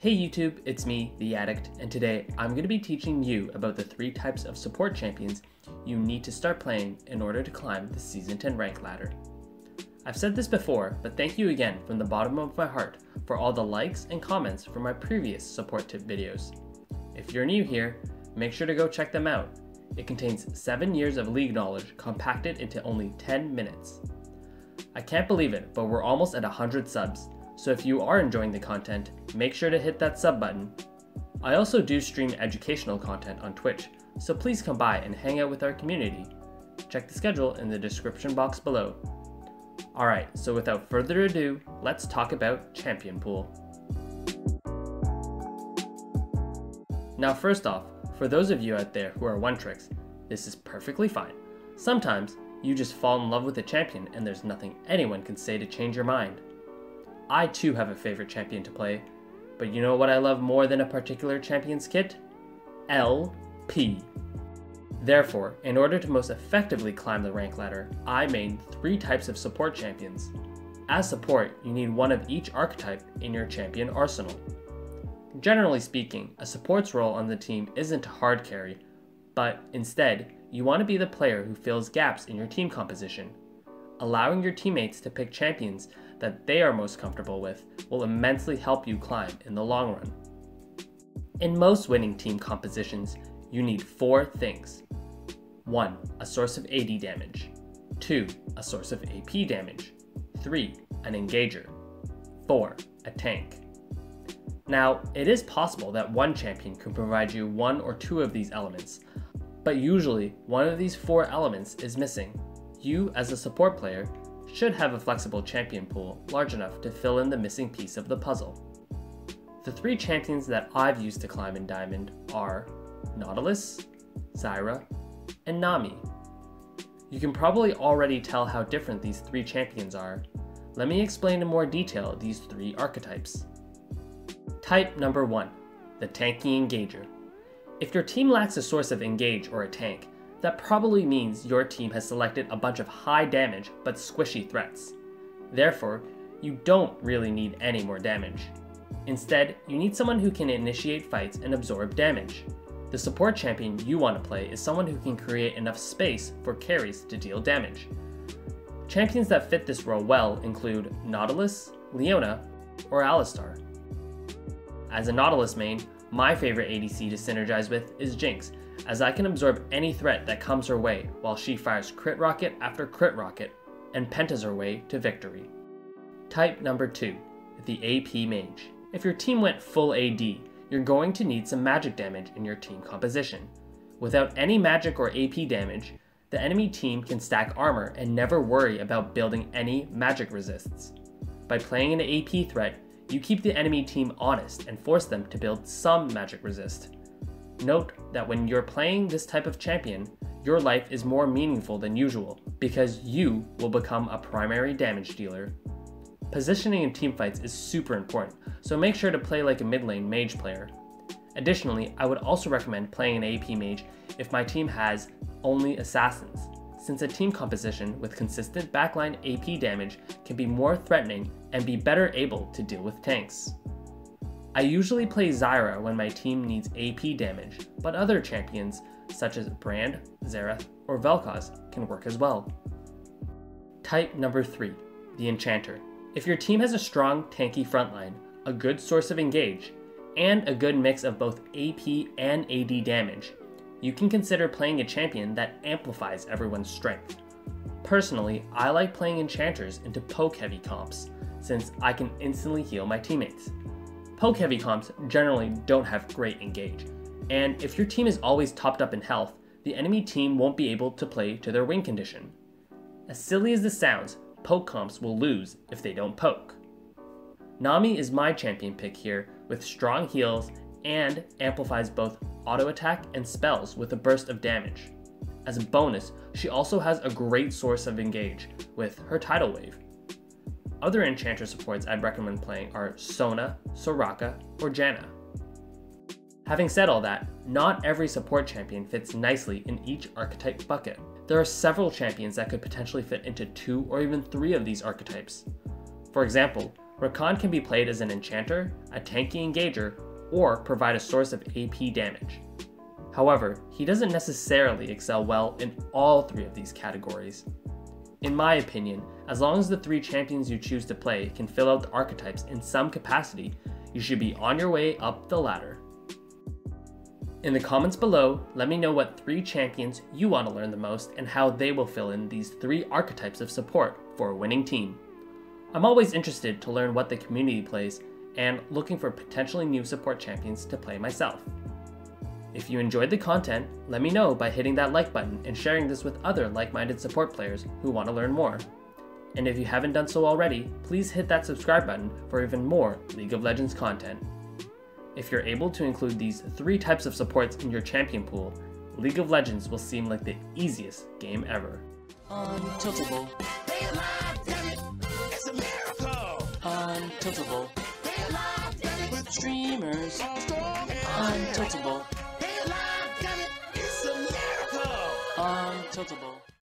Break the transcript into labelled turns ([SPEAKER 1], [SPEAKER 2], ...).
[SPEAKER 1] Hey YouTube, it's me, The Addict, and today I'm going to be teaching you about the 3 types of support champions you need to start playing in order to climb the Season 10 rank ladder. I've said this before, but thank you again from the bottom of my heart for all the likes and comments from my previous support tip videos. If you're new here, make sure to go check them out. It contains 7 years of league knowledge compacted into only 10 minutes. I can't believe it, but we're almost at 100 subs. So if you are enjoying the content, make sure to hit that sub button. I also do stream educational content on Twitch, so please come by and hang out with our community. Check the schedule in the description box below. Alright, so without further ado, let's talk about Champion Pool. Now first off, for those of you out there who are one-tricks, this is perfectly fine. Sometimes, you just fall in love with a champion and there's nothing anyone can say to change your mind. I too have a favorite champion to play, but you know what I love more than a particular champion's kit? LP. Therefore, in order to most effectively climb the rank ladder, I made 3 types of support champions. As support, you need one of each archetype in your champion arsenal. Generally speaking, a support's role on the team isn't to hard carry, but instead, you want to be the player who fills gaps in your team composition. Allowing your teammates to pick champions that they are most comfortable with will immensely help you climb in the long run. In most winning team compositions, you need 4 things. 1. A source of AD damage. 2. A source of AP damage. 3. An engager. 4. A tank. Now, it is possible that one champion can provide you 1 or 2 of these elements, but usually one of these 4 elements is missing. You, as a support player, should have a flexible champion pool large enough to fill in the missing piece of the puzzle. The 3 champions that I've used to climb in Diamond are Nautilus, Zyra, and Nami. You can probably already tell how different these 3 champions are. Let me explain in more detail these 3 archetypes. Type number 1, the Tanky Engager. If your team lacks a source of engage or a tank, that probably means your team has selected a bunch of high damage but squishy threats. Therefore, you don't really need any more damage. Instead, you need someone who can initiate fights and absorb damage. The support champion you want to play is someone who can create enough space for carries to deal damage. Champions that fit this role well include Nautilus, Leona, or Alistar. As a Nautilus main, my favorite ADC to synergize with is Jinx, as I can absorb any threat that comes her way while she fires crit rocket after crit rocket and pentas her way to victory. Type number 2, the AP Mage. If your team went full AD, you're going to need some magic damage in your team composition. Without any magic or AP damage, the enemy team can stack armor and never worry about building any magic resists. By playing an AP threat, you keep the enemy team honest and force them to build some magic resist. Note that when you're playing this type of champion, your life is more meaningful than usual because you will become a primary damage dealer. Positioning in teamfights is super important, so make sure to play like a mid lane mage player. Additionally, I would also recommend playing an AP mage if my team has only assassins, since a team composition with consistent backline AP damage can be more threatening and be better able to deal with tanks. I usually play Zyra when my team needs AP damage, but other champions such as Brand, Xerath, or Vel'Koz can work as well. Type number 3, the Enchanter. If your team has a strong tanky frontline, a good source of engage, and a good mix of both AP and AD damage, you can consider playing a champion that amplifies everyone's strength. Personally, I like playing enchanters into poke-heavy comps, since I can instantly heal my teammates. Poke-heavy comps generally don't have great engage, and if your team is always topped up in health, the enemy team won't be able to play to their win condition. As silly as this sounds, poke comps will lose if they don't poke. Nami is my champion pick here, with strong heals and amplifies both auto attack and spells with a burst of damage. As a bonus, she also has a great source of engage with her tidal wave. Other enchanter supports I'd recommend playing are Sona, Soraka, or Janna. Having said all that, not every support champion fits nicely in each archetype bucket. There are several champions that could potentially fit into 2 or even 3 of these archetypes. For example, Rakan can be played as an enchanter, a tanky engager, or provide a source of AP damage. However, he doesn't necessarily excel well in all three of these categories. In my opinion, as long as the three champions you choose to play can fill out the archetypes in some capacity, you should be on your way up the ladder. In the comments below, let me know what three champions you want to learn the most and how they will fill in these three archetypes of support for a winning team. I'm always interested to learn what the community plays and looking for potentially new support champions to play myself. If you enjoyed the content, let me know by hitting that like button and sharing this with other like-minded support players who want to learn more. And if you haven't done so already, please hit that subscribe button for even more League of Legends content. If you're able to include these three types of supports in your champion pool, League of Legends will seem like the easiest game ever.
[SPEAKER 2] Untiltable. It's a miracle. Untiltable. With streamers. Untiltable. It's a miracle. Untiltable.